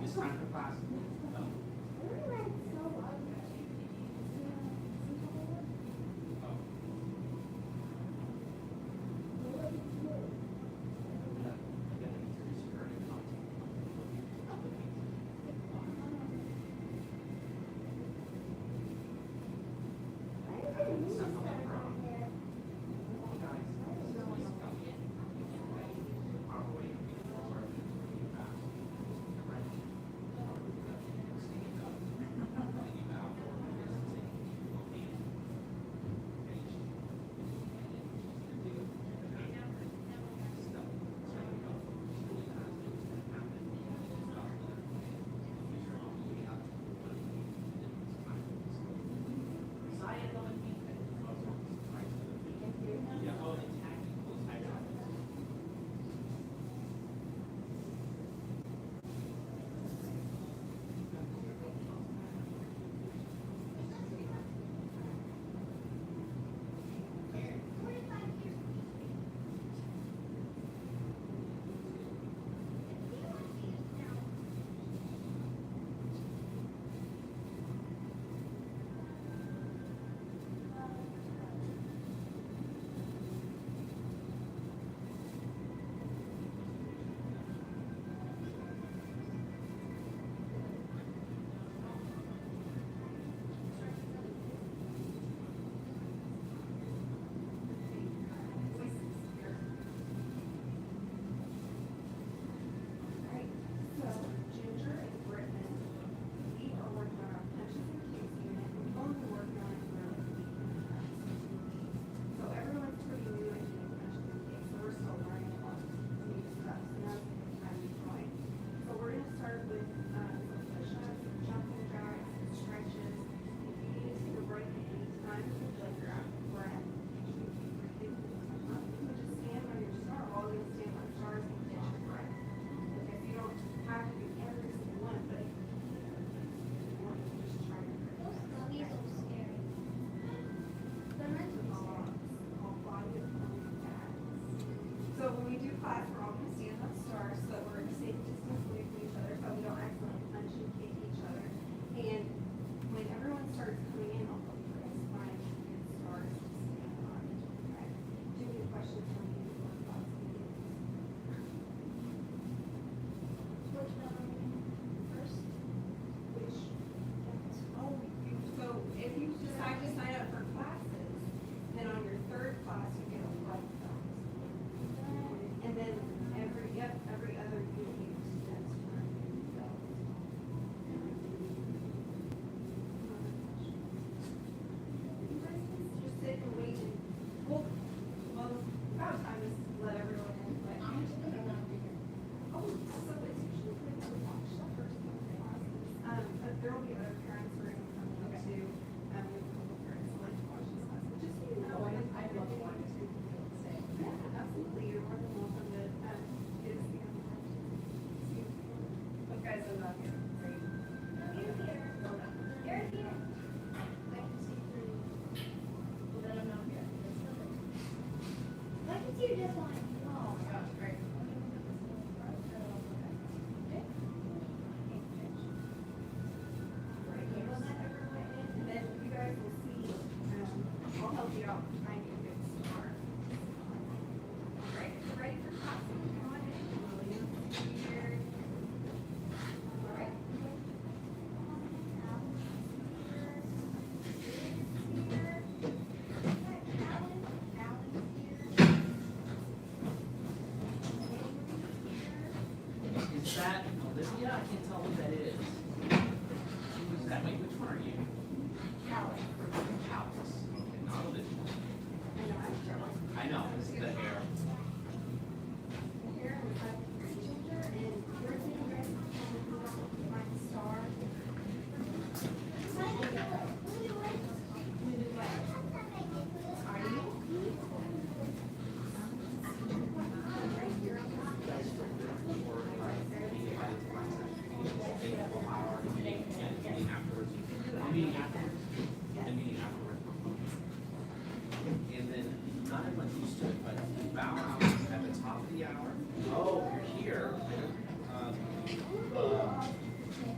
It's time for class.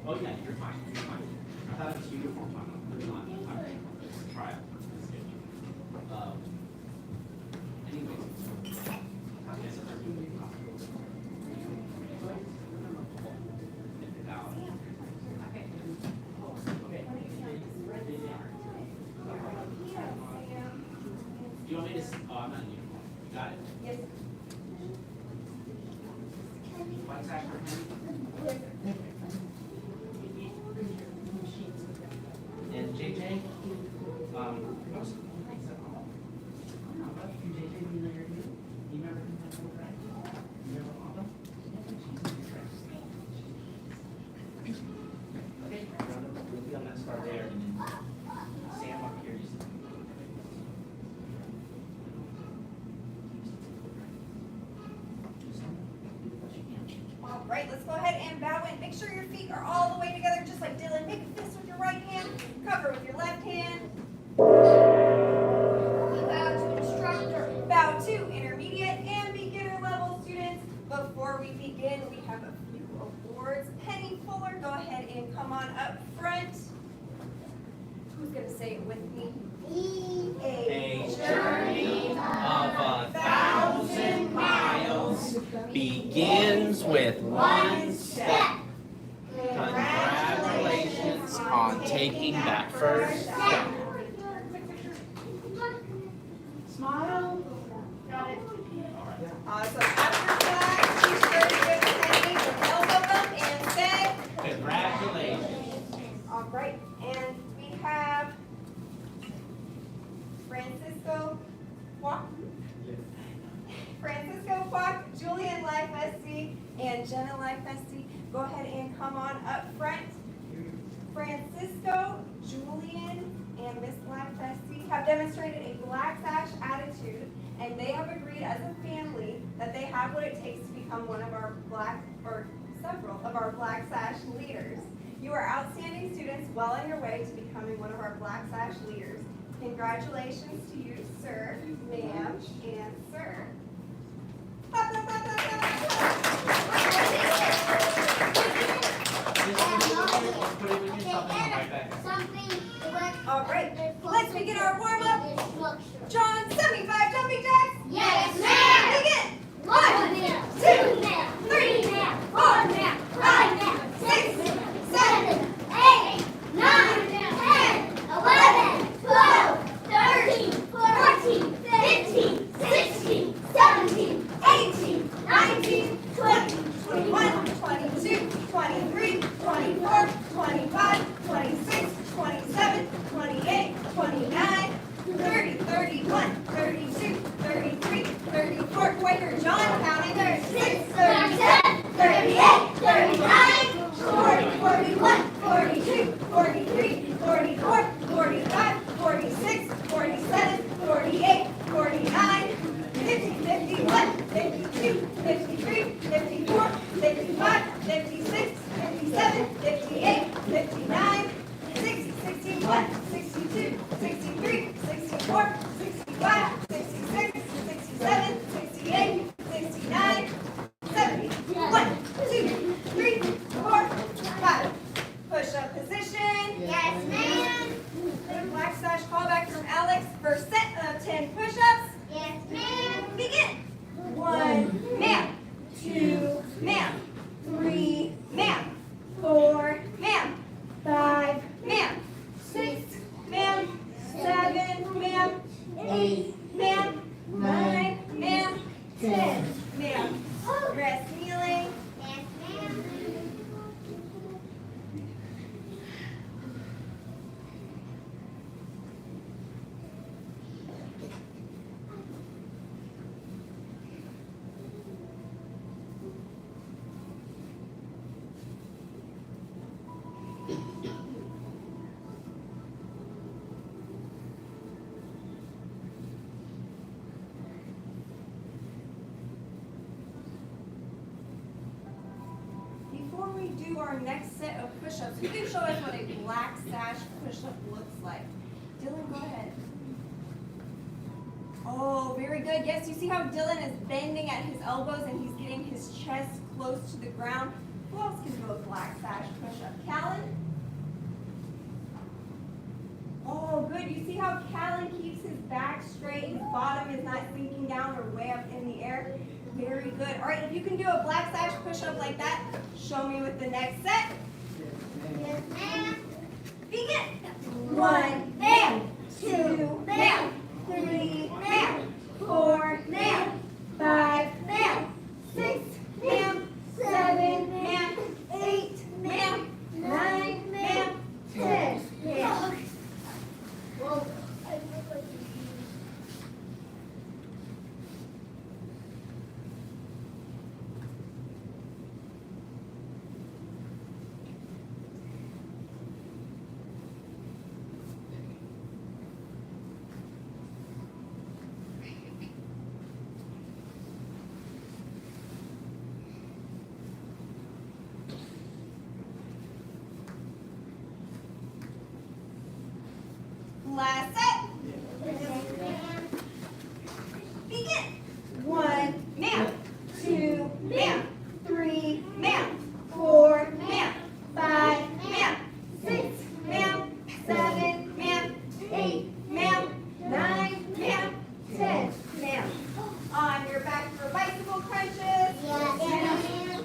Oh yeah, you're fine. You're fine. I thought it was uniform time. It's not. It's a tryout. Anyways. Do you want me to? Oh, I'm not in uniform. You got it? Yes. White sash for him? And JJ? Okay, I'm gonna start there and then Sam up here. All right, let's go ahead and bow in. Make sure your feet are all the way together, just like Dylan. Make a fist with your right hand, cover with your left hand. We bow to instructor. Bow to intermediate and beginner level students. Before we begin, we have a few awards. Penny Fuller, go ahead and come on up front. Who's going to say it with me? A journey of 1,000 miles begins with one step. Congratulations on taking that first step. Smile. Got it. Awesome. After class, be sure to give Penny an elbow bump and say, Congratulations. all right, and we have Francisco Kwok, Julian Life SC, and Jenna Life SC. Go ahead and come on up front. Francisco, Julian, and Miss Life SC have demonstrated a Black Sash attitude, and they have agreed as a family that they have what it takes to become one of our several of our Black Sash leaders. You are outstanding students, well on your way to becoming one of our Black Sash leaders. Congratulations to you, sir, ma'am, and sir. All right, let's begin our warm-up. John, 75 jumping jacks? Yes, ma'am. Begin. 1, 2, 3, 4, 5, 6, 7, 8, 9, 10, 11, 12, 13, 14, 15, 16, 17, 18, 19, 20, 21, 22, 23, 24, 25, 26, 27, 28, 29, 30, 31, 32, 33, 34, Quaker John, counting 36, 37, 38, 39, 40, 41, 42, 43, 44, 45, 46, 47, 48, 49, 50, 51, 52, 53, 54, 55, 56, 57, 58, 59, 60, 61, 62, 63, 64, 65, 66, 67, 68, 69, 70. 1, 2, 3, 4, 5. Push-up position. Yes, ma'am. Black Sash callback from Alex. First set of 10 push-ups. Yes, ma'am. Begin. 1, ma'am. 2, ma'am. 3, ma'am. 4, ma'am. 5, ma'am. 6, ma'am. 7, ma'am. 8, ma'am. 9, ma'am. 10, ma'am. Rest kneeling. Yes, ma'am. Before we do our next set of push-ups, who can show us what a Black Sash push-up looks like? Dylan, go ahead. Oh, very good. Yes, you see how Dylan is bending at his elbows and he's getting his chest close to the ground. Who else can do a black sash push-up? Callan? Oh, good. You see how Callan keeps his back straight, his bottom is not sinking down or way up in the air? Very good. All right, if you can do a black sash push-up like that, show me with the next set. Yes, ma'am. Begin. 1, ma'am. 2, ma'am. 3, ma'am. 4, ma'am. 5, ma'am. 6, ma'am. 7, ma'am. 8, ma'am. 9, ma'am. 10, ma'am. Whoa. Last set. Begin. 1, ma'am. 2, ma'am. 3, ma'am. 4, ma'am. 5, ma'am. 6, ma'am. 7, ma'am. 8, ma'am. 9, ma'am. 10, ma'am. On your back for bicycle crunches. Yes, ma'am.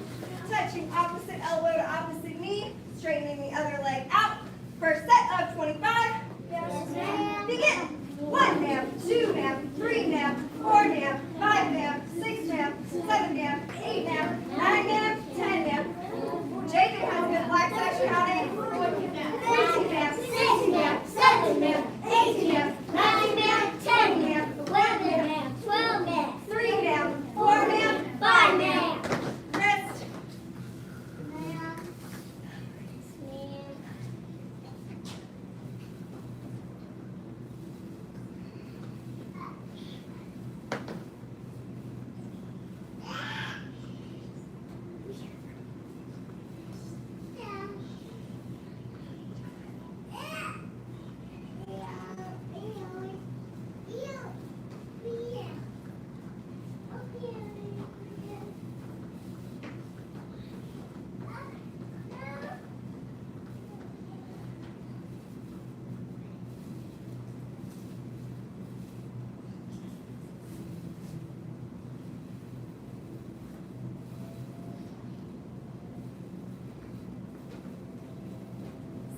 Touching opposite elbow to opposite knee. Straightening the other leg out. First set of 25. Yes, ma'am. Begin. 1, ma'am. 2, ma'am. 3, ma'am. 4, ma'am. 5, ma'am. 6, ma'am. 7, ma'am. 8, ma'am. 9, ma'am. 10, ma'am. Jacob has good black sash counting. 13, ma'am. 16, ma'am. 17, ma'am. 18, ma'am. 19, ma'am. 10, ma'am. 11, ma'am. 12, ma'am. 3, ma'am. 4, ma'am. 5, ma'am. Rest. Ma'am.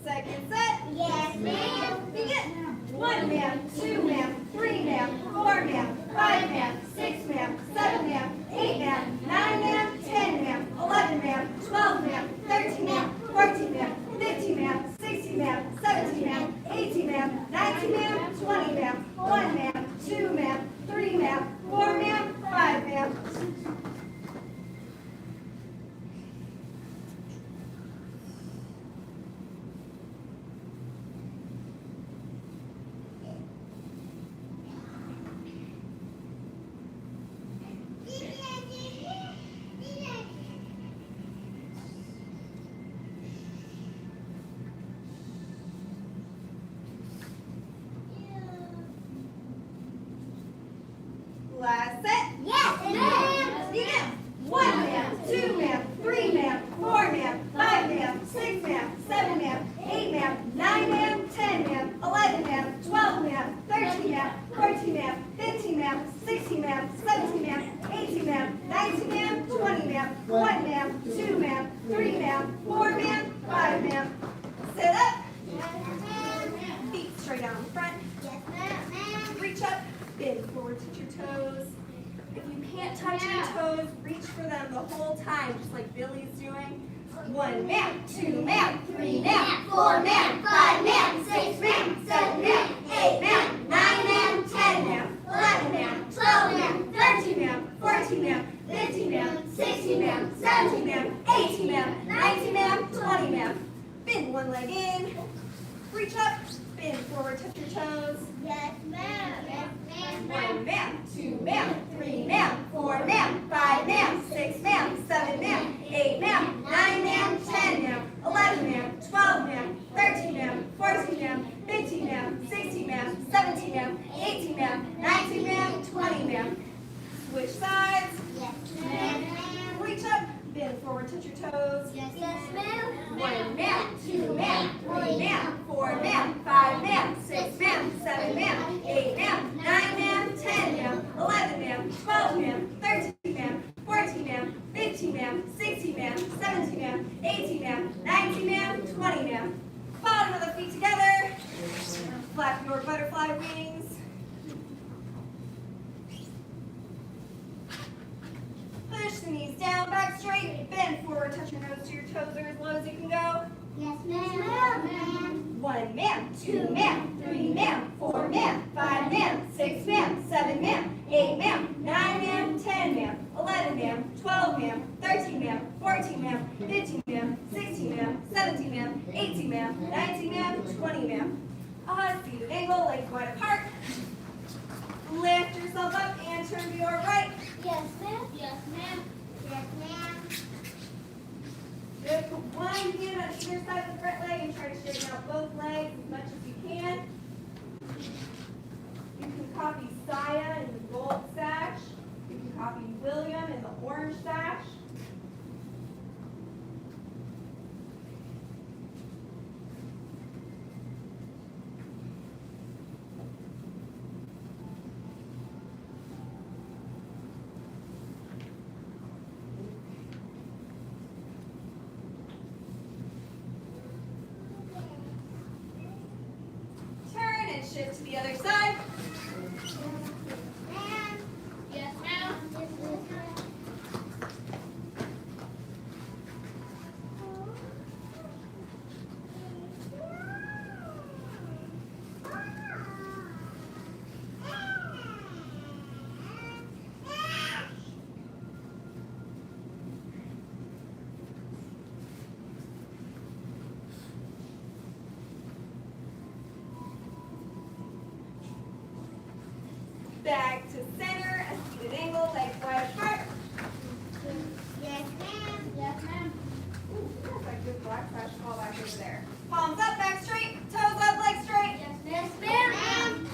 Second set. Yes, ma'am. Begin. 1, ma'am. 2, ma'am. 3, ma'am. 4, ma'am. 5, ma'am. 6, ma'am. 7, ma'am. 8, ma'am. 9, ma'am. 10, ma'am. 11, ma'am. 12, ma'am. 13, ma'am. 14, ma'am. 15, ma'am. 16, ma'am. 17, ma'am. 18, ma'am. 19, ma'am. 20, ma'am. 1, ma'am. 2, ma'am. 3, ma'am. 4, ma'am. 5, ma'am. Last set. Yes, ma'am. Begin. 1, ma'am. 2, ma'am. 3, ma'am. 4, ma'am. 5, ma'am. 6, ma'am. 7, ma'am. 8, ma'am. 9, ma'am. 10, ma'am. 11, ma'am. 12, ma'am. 13, ma'am. 14, ma'am. 15, ma'am. 16, ma'am. 17, ma'am. 18, ma'am. 19, ma'am. 20, ma'am. 1, ma'am. 2, ma'am. 3, ma'am. 4, ma'am. 5, ma'am. Sit up. Feet straight out in front. Yes, ma'am. Reach up. Bend forward, touch your toes. If you can't touch your toes, reach for them the whole time, just like Billy's doing. 1, ma'am. 2, ma'am. 3, ma'am. 4, ma'am. 5, ma'am. 6, ma'am. 7, ma'am. 8, ma'am. 9, ma'am. 10, ma'am. 11, ma'am. 12, ma'am. 13, ma'am. 14, ma'am. 15, ma'am. 16, ma'am. 17, ma'am. 18, ma'am. 19, ma'am. 20, ma'am. Bend one leg in. Reach up. Bend forward, touch your toes. Yes, ma'am. Yes, ma'am. 1, ma'am. 2, ma'am. 3, ma'am. 4, ma'am. 5, ma'am. 6, ma'am. 7, ma'am. 8, ma'am. 9, ma'am. 10, ma'am. 11, ma'am. 12, ma'am. 13, ma'am. 14, ma'am. 15, ma'am. 16, ma'am. 17, ma'am. 18, ma'am. 19, ma'am. 20, ma'am. Switch sides. Yes, ma'am. Reach up. Bend forward, touch your toes. Yes, 1 man, 2 man, 3 man, 4 man, 5 man, 6 man, 7 man, 8 man, 9 man, 10 man, 11 man, 12 man, 13 man, 14 man, 15 man, 16 man, 17 man, 18 man, 19 man, 20 man. Seated angle, legs wide apart. Lift yourself up and turn to your right. Yes, ma'am. Yes, ma'am. Yes, ma'am. Good. Put one hand on either side of the front leg and try to straighten out both legs as much as you can. You can copy Saya in the gold sash. You can copy William in the orange sash. Turn and shift to the other side. Ma'am. Yes, ma'am. Yes, ma'am. Back to center, a seated angle, legs wide apart. Yes, ma'am. Yes, ma'am. Ooh, that's like good black sash fall back over there. Palms up, back straight, toes up, legs straight. Yes, ma'am.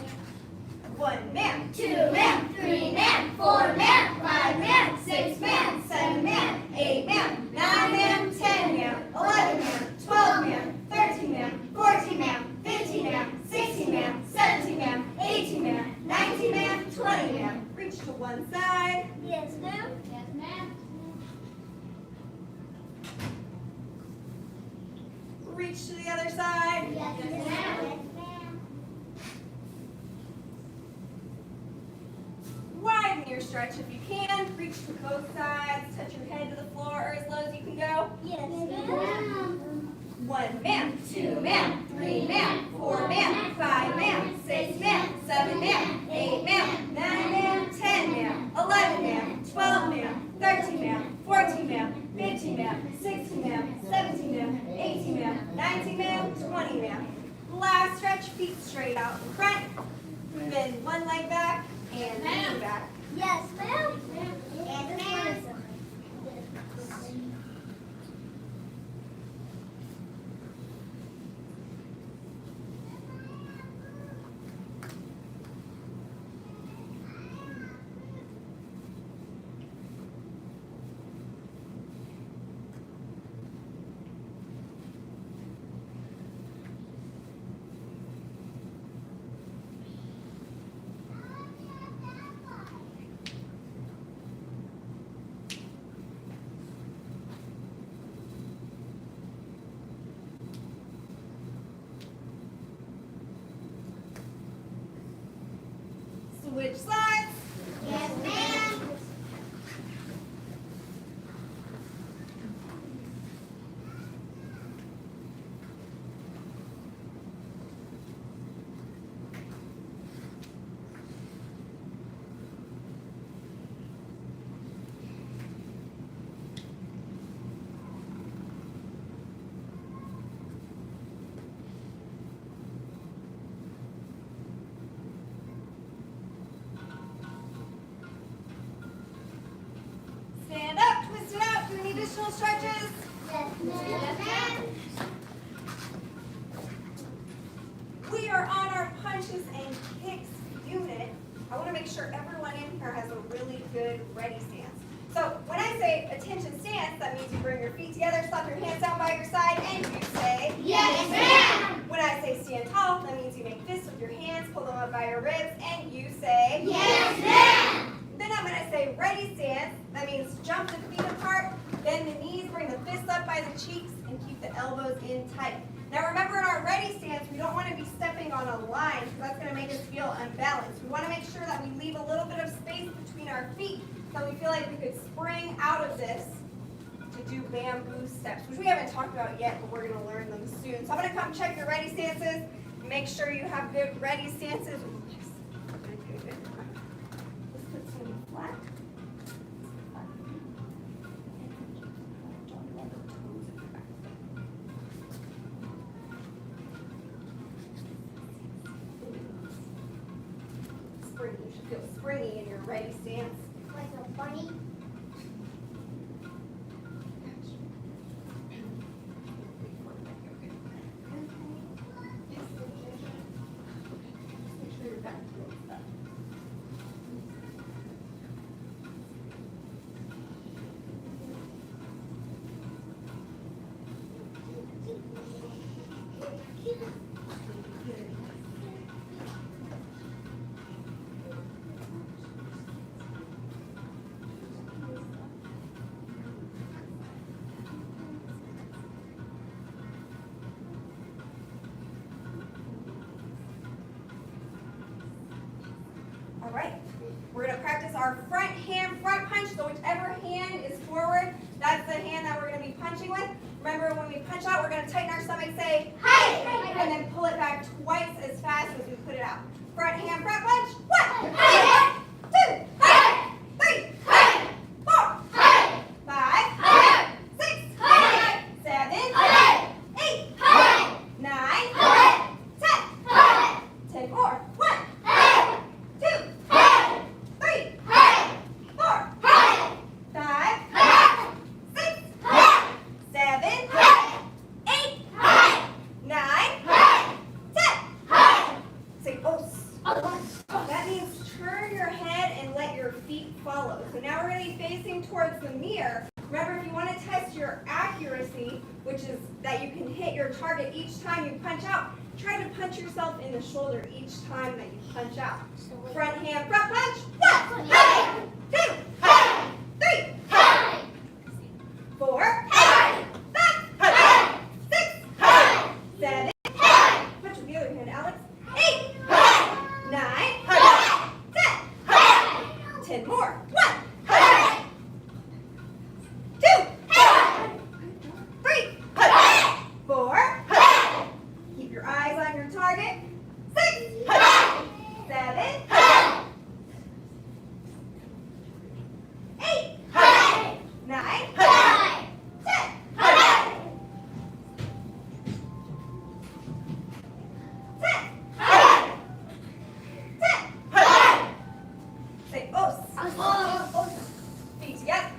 1 man, 2 man, 3 man, 4 man, 5 man, 6 man, 7 man, 8 man, 9 man, 10 man, 11 man, 12 man, 13 man, 14 man, 15 man, 16 man, 17 man, 18 man, 19 man, 20 man. Reach to one side. Yes, ma'am. Yes, ma'am. Reach to the other side. Yes, ma'am. Yes, ma'am. Widen your stretch if you can. Reach to both sides. Touch your head to the floor or as low as you can go. Yes, ma'am. 1 man, 2 man, 3 man, 4 man, 5 man, 6 man, 7 man, 8 man, 9 man, 10 man, 11 man, 12 man, 13 man, 14 man, 15 man, 16 man, 17 man, 18 man, 19 man, 20 man. Last stretch, feet straight out in front. Bend one leg back and lean back. Yes, ma'am. Yes, ma'am. Switch sides. Yes, ma'am. Stand up, twist it out. Do any additional stretches? Yes, ma'am. We are on our punches and kicks unit. I want to make sure everyone in here has a really good ready stance. So when I say attention stance, that means you bring your feet together, slap your hands down by your side, and you say, Yes, ma'am. When I say stand tall, that means you make fists with your hands, pull them up by your ribs, and you say, Yes, ma'am. Then I'm going to say ready stance. That means jump the feet apart, bend the knees, bring the fists up by the cheeks, and keep the elbows in tight. Now remember in our ready stance, we don't want to be stepping on a line because that's going to make us feel unbalanced. We want to make sure that we leave a little bit of space between our feet so we feel like we could spring out of this to do bamboo steps, which we haven't talked about yet, but we're going to learn them soon. So I'm going to come check your ready stances. Make sure you have good ready stances. Let's put some flat. Springy. You should feel springy in your ready stance. Like a bunny. All right, we're going to practice our front hand front punch. So whichever hand is forward, that's the hand that we're going to be punching with. Remember, when we punch out, we're going to tighten our stomach, say, hey, and then pull it back twice as fast as we put it out. Front hand front punch. 1, 2, 3, 4, 5, 6, 7, 8, 9, 10. 10 more. 1, 2, 3, 4, 5, 6, 7, 8, 9, 10. Say, oh. That means turn your head and let your feet follow. So now we're going to be facing towards the mirror. Remember, if you want to test your accuracy, which is that you can hit your target each time you punch out, try to punch yourself in the shoulder each time that you punch out. Front hand, front punch. 1, 2, 3, 4, 5, 6, 7. Punch with the other hand, Alex. 8, 9, 10. 10 more. 1, 2, 3, 4. Keep your eyes on your target. 6, 7, 8, 9, 10. Say, oh. Feet together.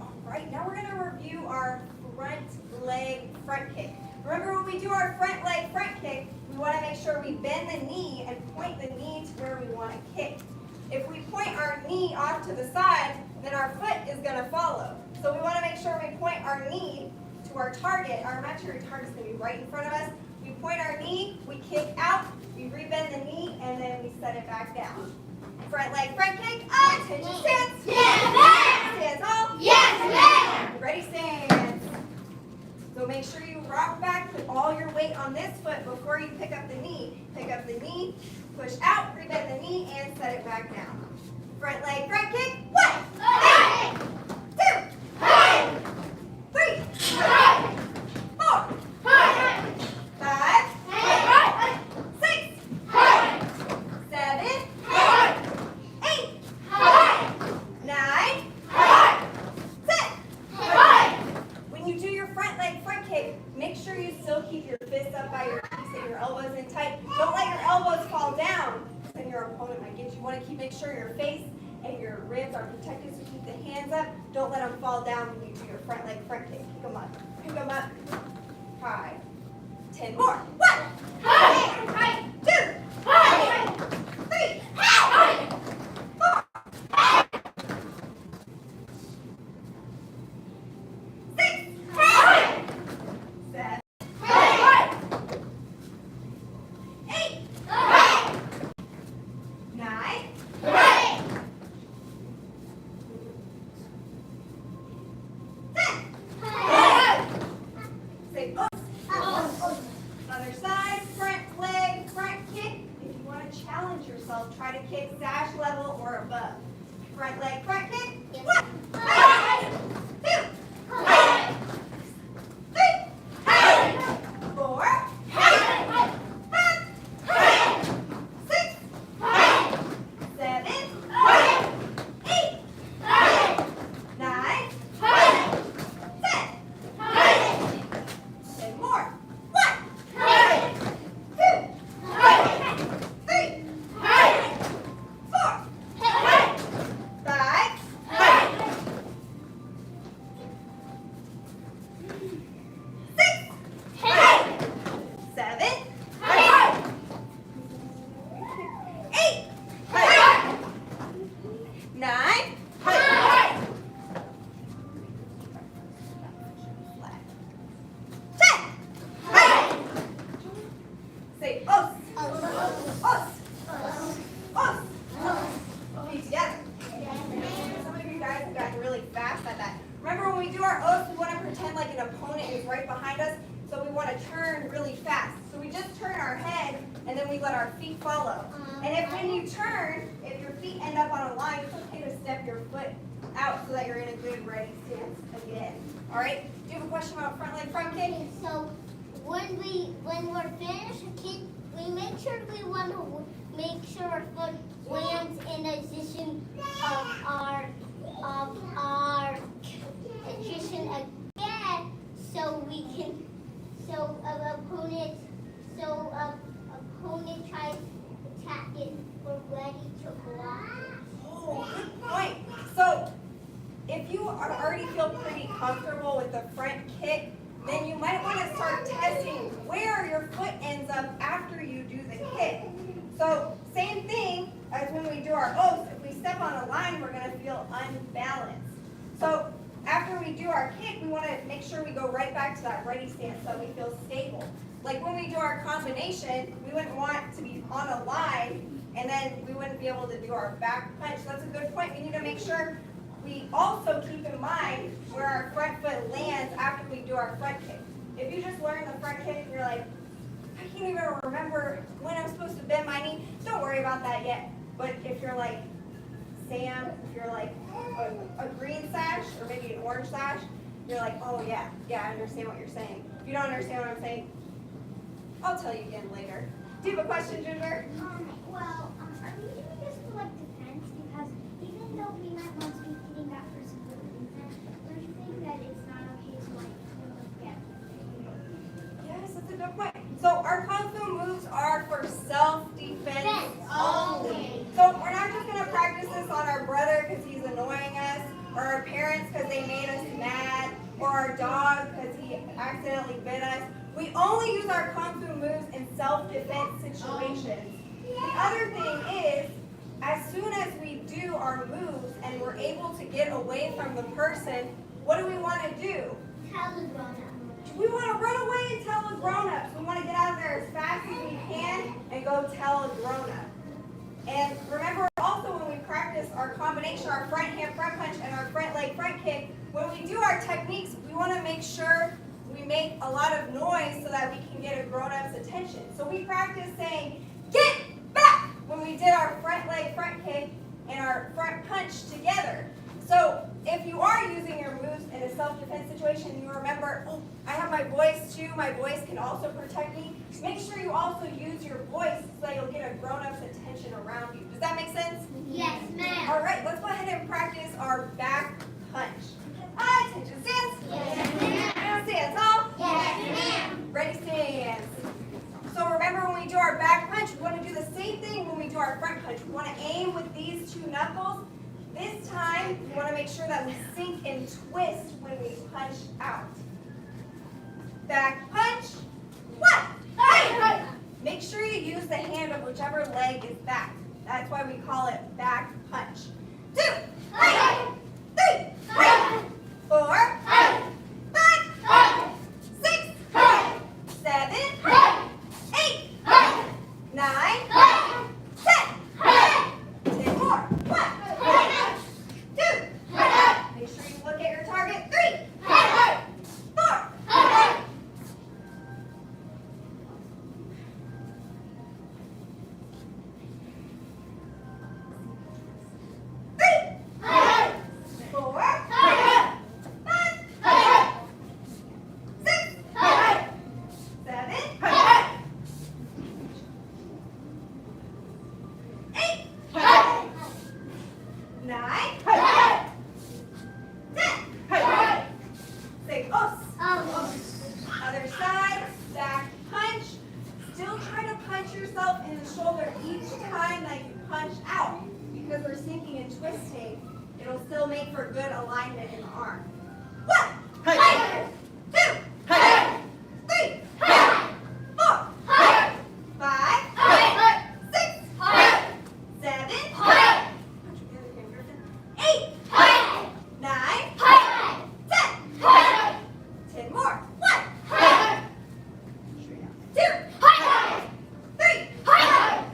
All right, now we're going to review our front leg front kick. Remember, when we do our front leg front kick, we want to make sure we bend the knee and point the knee to where we want to kick. If we point our knee off to the side, then our foot is going to follow. So we want to make sure we point our knee to our target. Our imaginary target is going to be right in front of us. We point our knee, we kick out, we rebend the knee, and then we set it back down. Front leg front kick. Attention stance. Stand tall. Ready stance. So make sure you rock back, put all your weight on this foot before you pick up the knee. Pick up the knee, push out, rebend the knee, and set it back down. Front leg front kick. 1, 2, 3, 4, 5, 6, 7, 8, 9, 10. When you do your front leg front kick, make sure you still keep your fists up by your knees and your elbows in tight. Don't let your elbows fall down, then your opponent might get you. You want to make sure your face and your ribs are protected, so keep the hands up. Don't let them fall down when you do your front leg front kick. Pick them up. Pick them up. 5, 10 more. 1, 2, 3, 4, 6, 7, 8, 9, 10. Say, other side, front leg, front kick. If you want to challenge yourself, try to kick sash level or above. Front leg, front kick. 1, Os. Os. Okay, together. Some of you guys have gotten really fast at that. Remember when we do our os, we want to pretend like an opponent is right behind us, so we want to turn really fast. So we just turn our head, and then we let our feet follow. And if when you turn, if your feet end up on a line, it's okay to step your foot out so that you're in a good ready stance again. All right? Do you have a question about front leg, front kick? So when we're finished, we make sure we want to make sure our foot lands in a position of our position again, so we can opponent tries to attack it, we're ready to block. Oh, good point. So if you already feel pretty comfortable with the front kick, then you might want to start testing where your foot ends up after you do the kick. So same thing as when we do our O's. If we step on a line, we're going to feel unbalanced. So after we do our kick, we want to make sure we go right back to that ready stance so we feel stable. Like when we do our combination, we wouldn't want to be on a line, and then we wouldn't be able to do our back punch. So that's a good point. We need to make sure we also keep in mind where our front foot lands after we do our front kick. If you just learn the front kick and you're like, I can't even remember when I'm supposed to bend my knee, don't worry about that yet. But if you're like Sam, if you're like a green sash or maybe an orange sash, you're like, oh yeah, I understand what you're saying. If you don't understand what I'm saying, I'll tell you again later. Do you have a question, Ginger? Well, are we doing this for like defense? Because even though we might want to be hitting that person for the defense, don't you think that it's not okay to like get? Yes, that's a good point. So our kung fu moves are for self-defense only. So we're not just going to practice this on our brother because he's annoying us, or our parents because they made us mad, or our dog because he accidentally bit us. We only use our kung fu moves in self-defense situations. The other thing is, as soon as we do our moves and we're able to get away from the person, what do we want to do? Tell the grown-up. We want to run away and tell the grown-ups. We want to get out of there as fast as we can and go tell a grown-up. And remember also when we practice our combination, our front hand front punch and our front leg front kick, when we do our techniques, we want to make sure we make a lot of noise so that we can get a grown-up's attention. So we practice saying, get back, when we did our front leg front kick and our front punch together. So if you are using your moves in a self-defense situation, you remember, oh, I have my voice too, my voice can also protect me. Make sure you also use your voice so that you'll get a grown-up's attention around you. Does that make sense? Yes, ma'am. All right, let's go ahead and practice our back punch. Attention stance. Yes, ma'am. Stand tall. Yes, ma'am. Ready stance. So remember when we do our back punch, we want to do the same thing when we do our front punch. We want to aim with these two knuckles. This time, we want to make sure that we sink and twist when we punch out. Back punch. 1, 2. Make sure you use the hand of whichever leg is back. That's why we call it back punch. 2, 3, 4, 5, 6, 7, 8, 9, 10. 10 more. 1, 2. Make sure you look at your target. 3, 4. Other side, back punch. Still try to punch yourself in the shoulder each time that you punch out. Because we're sinking and twisting, it'll still make for good alignment in the arm. 1, 2, 3, 4, 5, 6, 7, 8, 9, 10. 10 more. 1, 2, 3, 4, 5, 6, 7, 8, 9, 10.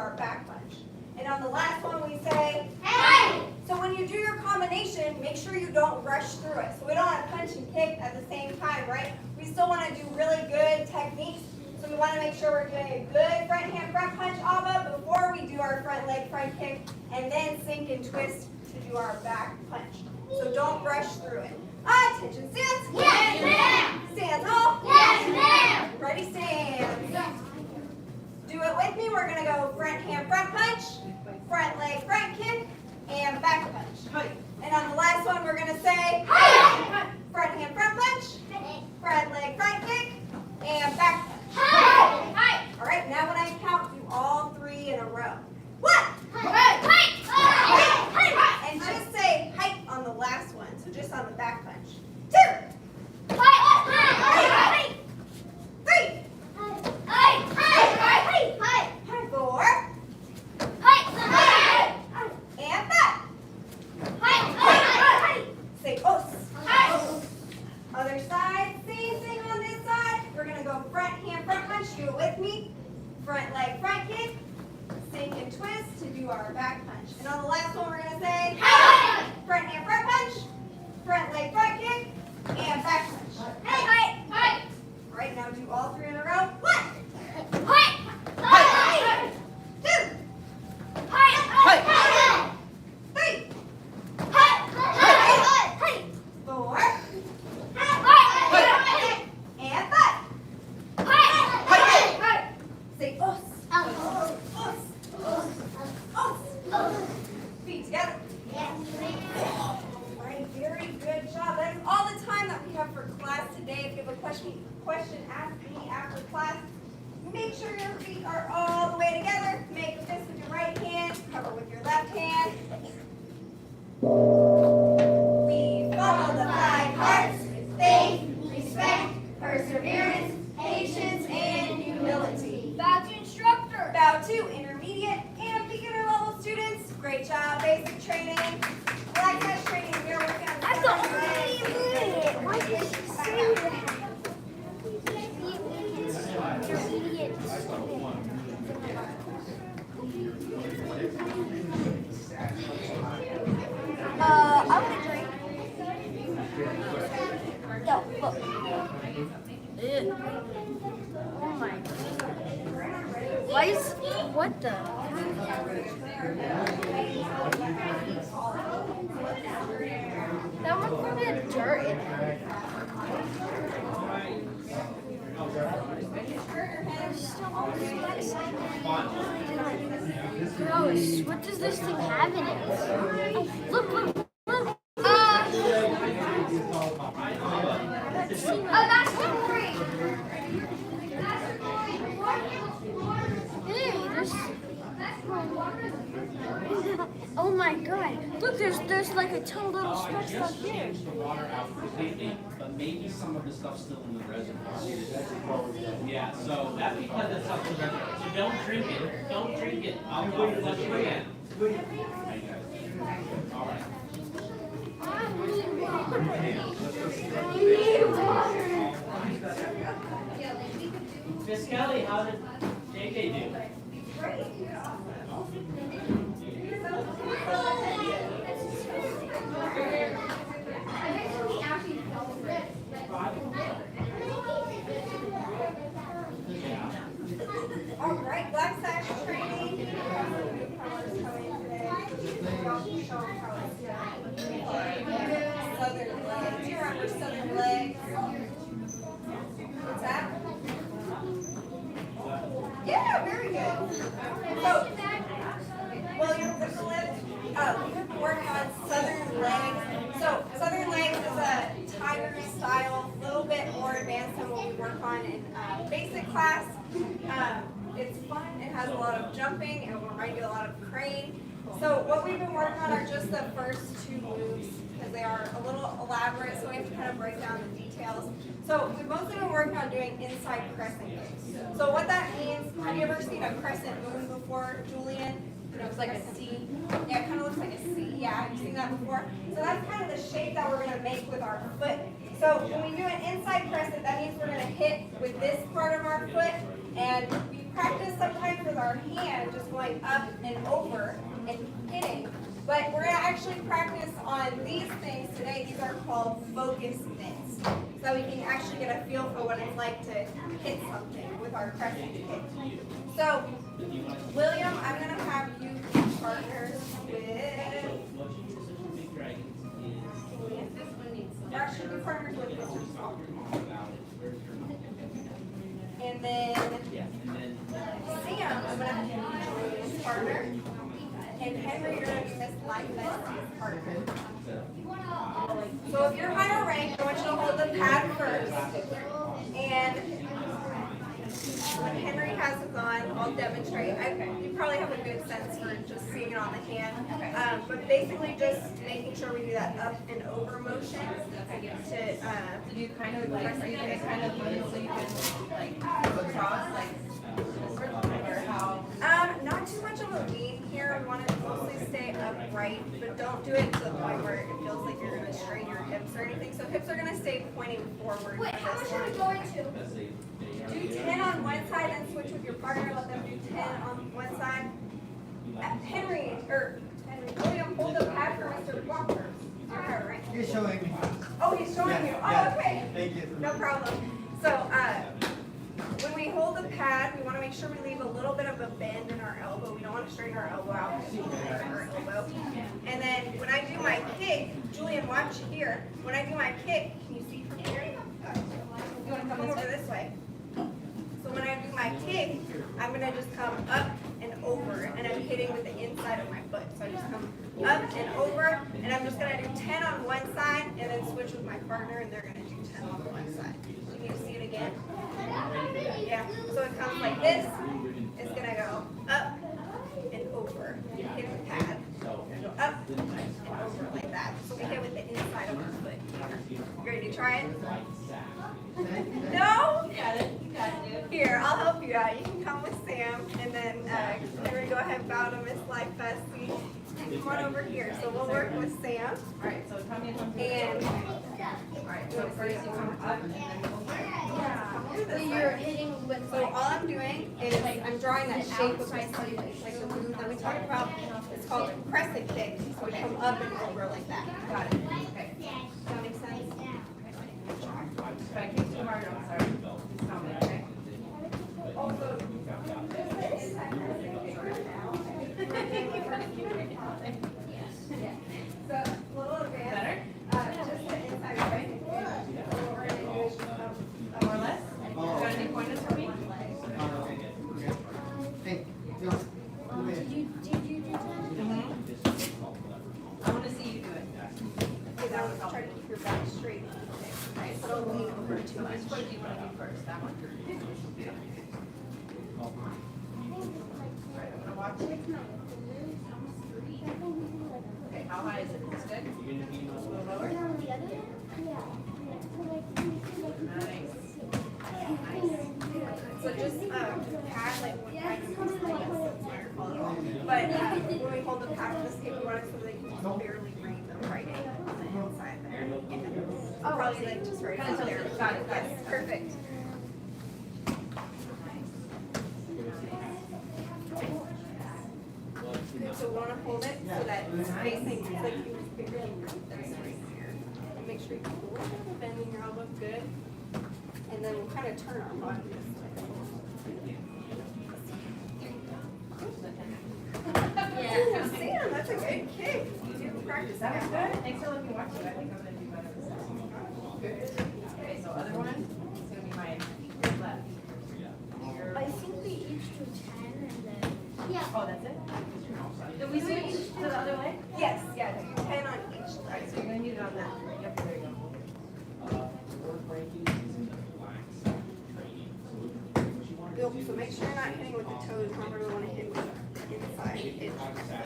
our back punch. And on the last one, we say, Hey! so when you do your combination, make sure you don't rush through it. So we don't want to punch and kick at the same time, right? We still want to do really good techniques. So we want to make sure we're doing a good front hand front punch ABBA before we do our front leg front kick, and then sink and twist to do our back punch. So don't rush through it. Attention, stance. Yes, ma'am! Stands all. Yes, ma'am! Ready, stand. Do it with me. We're going to go front hand front punch, front leg front kick, and back punch. And on the last one, we're going to say, Hey! front hand front punch, front leg front kick, and back punch. Hey! All right, now when I count, do all three in a row. 1, and just say height on the last one, so just on the back punch. 2, 3, 4, and 5. Say os. Other side, same thing on this side. We're gonna go front hand front punch. Do it with me. Front leg front kick. Sink and twist to do our back punch. And on the last one, we're gonna say front hand front punch, front leg front kick, and back punch. All right, now do all three in a row. 1, 2, 3, 4, and 5. Say os. Feet together. All right, very good job. That is all the time that we have for class today. If you have a question, ask me after class. Make sure your feet are all the way together. Make a fist with your right hand, cover with your left hand. We follow the 5 hearts with faith, respect, perseverance, patience, and humility. Bow to instructor. Bow to intermediate and beginner level students. Great job, basic training. Black touch training, we are working on That's the only unit. Why did you say that? I would agree. No, look. Oh my. Why is, what the? That one from the dirt in there. Gross. What does this thing have in it? Oh, look. That's Gohring. Hey, there's. Oh my God! Look, there's like a ton of little specks stuff here. The water out completely, but maybe some of the stuff's still in the reservoir. Yeah, so that's because it's up to the reservoir. So don't drink it. Don't drink it. I'll flush it again. All right. Miss Kelly, how did JJ do? Great. All right, black sash training. Colors coming today. Southern legs. Do you remember southern legs? What's that? Yeah, very good. So, well, you're with the lift. Working on southern legs. So, southern legs is a tiger style, a little bit more advanced than what we work on in basic class. It's fun. It has a lot of jumping. It will remind you a lot of crane. So what we've been working on are just the first 2 moves because they are a little elaborate, so we have to kind of break down the details. So we've mostly been working on doing inside crescent moves. So what that means, have you ever seen a crescent moon before, Julian? You know, it's like a C. Yeah, it kind of looks like a C. Yeah, have you seen that before? So that's kind of the shape that we're going to make with our foot. So when we do an inside crescent, that means we're going to hit with this part of our foot, and we practice sometimes with our hand, just going up and over and hitting. But we're gonna actually practice on these things today. These are called focus mitts. So we can actually get a feel for what it's like to hit something with our crescent kick. So, William, I'm gonna have you be partners with, or actually be partners with Mr. Small. And then Sam, I'm gonna have you be his partner. And Henry, you're gonna be Miss Lightfest's partner. So if you're higher ranked, I want you to hold the pad first. And when Henry has his on, I'll demonstrate. You probably have a good sense for just seeing it on the hand. But basically just making sure we do that up and over motion to Do you kind of like, are you gonna kind of move so you can like move across like or how? not too much of a lean here. We want to mostly stay upright, but don't do it to the point where it feels like you're gonna strain your hips or anything. So hips are gonna stay pointing forward. Wait, how much are we going to? Do 10 on one side and switch with your partner. Let them do 10 on one side. William, hold the pad for Mr. Walker. Right? You're showing me. Oh, he's showing you. Oh, Yeah, okay. thank you. No problem. So, when we hold the pad, we want to make sure we leave a little bit of a bend in our elbow. We don't want to straighten our elbow out because we hurt our elbow. And then when I do my kick, Julian, watch here. When I do my kick, can you see from here? You want to come over this way? So when I do my kick, I'm going to just come up and over, and I'm hitting with the inside of my foot. So I just come up and over, and I'm just going to do 10 on one side, and then switch with my partner, and they're going to do 10 on one side. Can you see it again? Yeah. So it comes like this. It's going to go up and over. Hit the pad. Go up and over like that. So we hit with the inside of our foot. You ready to try it? No? You got it, you got it. Here, I'll help you out. You can come with Sam, and then we're gonna go ahead and bow to Miss Lightfest. Come on over here. So we'll work with Sam. Alright, so tell me something. And Alright, so first you come up and then over. so You're hitting with So all I'm doing is I'm drawing that shape with my sleeve, like the move that we talked about. It's called a crescent kick. So we come up and over like that. Got it. Okay. Does that make sense? If I kick too hard, I'm sorry. Please tell me, okay? Also, so a little advanced. Better? Just the inside right. What we're gonna do is just come More or less? Got any pointers for me? Hey, Joe, come here. Did you do that? I wanna see you do it. Okay, now let's try to keep your back straight. Okay, so don't lean over too So much. which foot do you wanna do first? That one? Alright, I'm gonna watch it. Okay, how high is it? Is it good? A little lower? Nice. So just pad like one kind of but when we hold the pad for this kick, we want it so they can barely breathe the right angle on the inside there. Oh, probably like just right Kind of out there. tilted. Got it, got it. Yes, perfect. Good, so we want to hold it so that it's facing, it's like you just barely breathe this right here. And make sure you keep a little bit of bend in your elbow, good. And then we'll kind of turn our body this way. Yeah. Sam, that's a good kick. You do practice That was that. good. Thanks for letting me watch it. I think I'm gonna do better with this one. Good. Okay, so other one is gonna be my left. Your- I think we each do 10 and then. Yeah. Oh, that's it? Did we switch to the other leg? Yes, yeah, do 10 on each Alright, leg. so you're gonna need it on that. Yep, there you go. So make sure you're not hitting with the toes. Remember, we want to hit with the inside edge of the foot.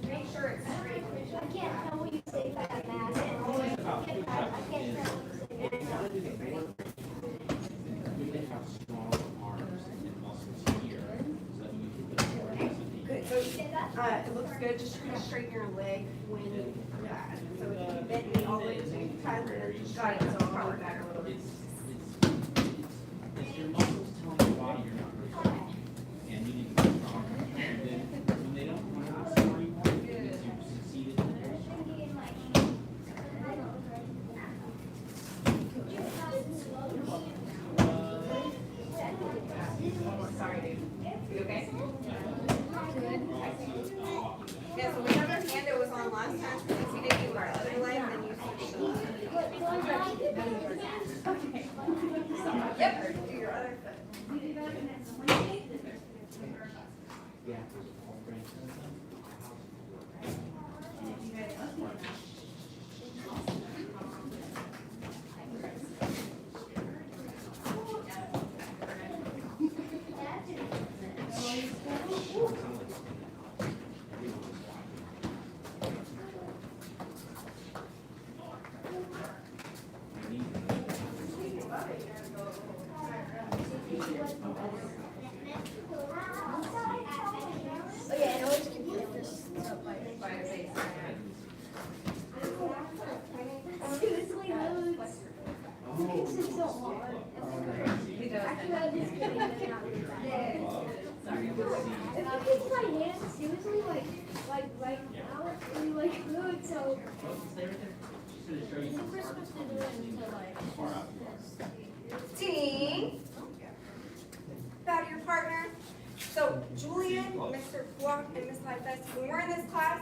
Make sure it's straight. I can't tell what you say about that mask. I can't tell what you say. good, just try to straighten your leg when you do that. So if you bend me all the way to the side, then just Got it, so I'll probably back a little bit. It's your muscles telling your body you're not really and you need to be strong. And then when they don't want to ask for anymore, you need to succeed in their Sorry, dude. You okay? Yeah, so whichever hand it was on last time, since you didn't do our other leg, then you switched to the other. Okay. Yep, do your other foot. Oh yeah, I always can put this up by By your face. seriously, those. This is so hard. He does. Actually, I just kidding. That's not really bad. Sorry. If I kiss my hand, seriously, like right now, it's really like good. So we're supposed to do it until like. Team. About your partner. So Julian, Mr. Clark, and Miss Lifest, when we're in this class,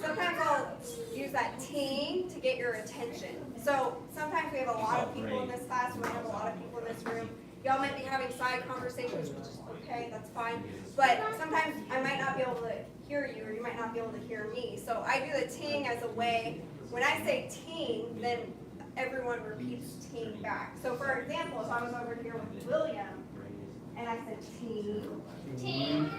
sometimes I'll use that team to get your attention. So sometimes we have a lot of people in this class, we might have a lot of people in this room. Y'all might be having side conversations, which is okay, that's fine. But sometimes I might not be able to hear you, or you might not be able to hear me. So I do the ting as a way, when I say ting, then everyone repeats ting back. So for example, if I was over here with William, and I said ting,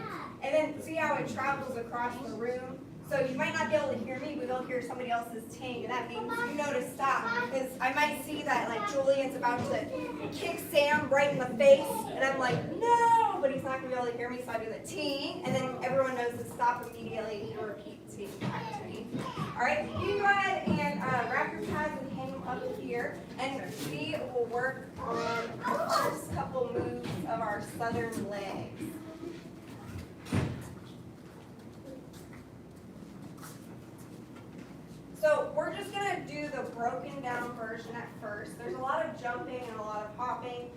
and then see how it travels across the room? So you might not be able to hear me, but you'll hear somebody else's ting, and that means you know to stop. Because I might see that like Julian's about to kick Sam right in the face, and I'm like, no, but he's not gonna be able to hear me, so I do the ting, and then everyone knows to stop immediately and repeat the ting back to me. All right, you can go ahead and wrap your pads and hang them up here, and we will work on the first couple moves of our southern legs. So we're just gonna do the broken down version at first. There's a lot of jumping and a lot of hopping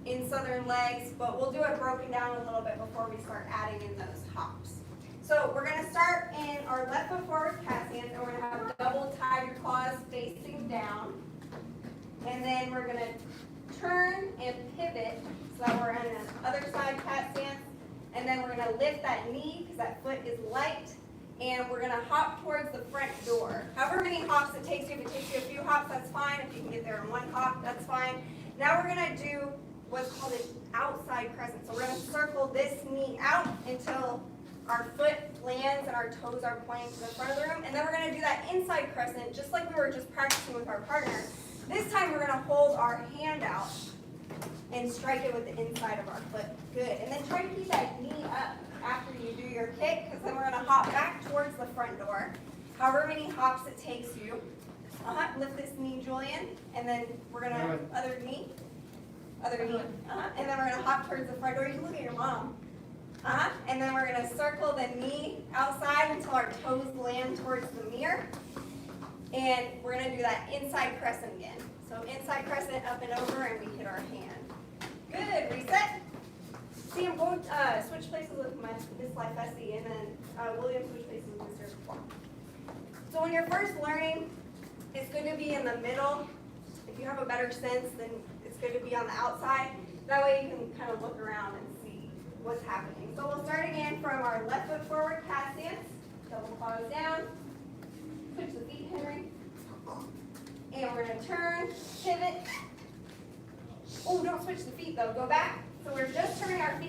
in southern legs, but we'll do it broken down a little bit before we start adding in those hops. So we're gonna start in our left foot forward cat stance, and we're gonna have double tiger claws facing down. And then we're gonna turn and pivot so that we're on the other side cat stance. And then we're gonna lift that knee because that foot is light. And we're gonna hop towards the front door. However many hops it takes you, if it takes you a few hops, that's fine. If you can get there in one hop, that's fine. Now we're gonna do what's called an outside crescent. So we're gonna circle this knee out until our foot lands and our toes are pointing to the front of the room. And then we're gonna do that inside crescent, just like we were just practicing with our partner. This time we're gonna hold our hand out and strike it with the inside of our foot. Good, and then try to keep that knee up after you do your kick, because then we're gonna hop back towards the front door. However many hops it takes you. Lift this knee, Julian, and then we're gonna, other knee, and then we're gonna hop towards the front door. You can look at your mom. And then we're gonna circle the knee outside until our toes land towards the mirror. And we're gonna do that inside crescent again. So inside crescent, up and over, and we hit our hand. Good, reset. Sam, go switch places with Miss Life Bessie, and then William switch places with Mr. Clark. So when you're first learning, it's good to be in the middle. If you have a better sense, then it's good to be on the outside. That way you can kind of look around and see what's happening. So we'll start again from our left foot forward cat stance. Double claws down. Switch the feet, Henry. And we're gonna turn, pivot. Oh, don't switch the feet though, go back. So we're just turning our feet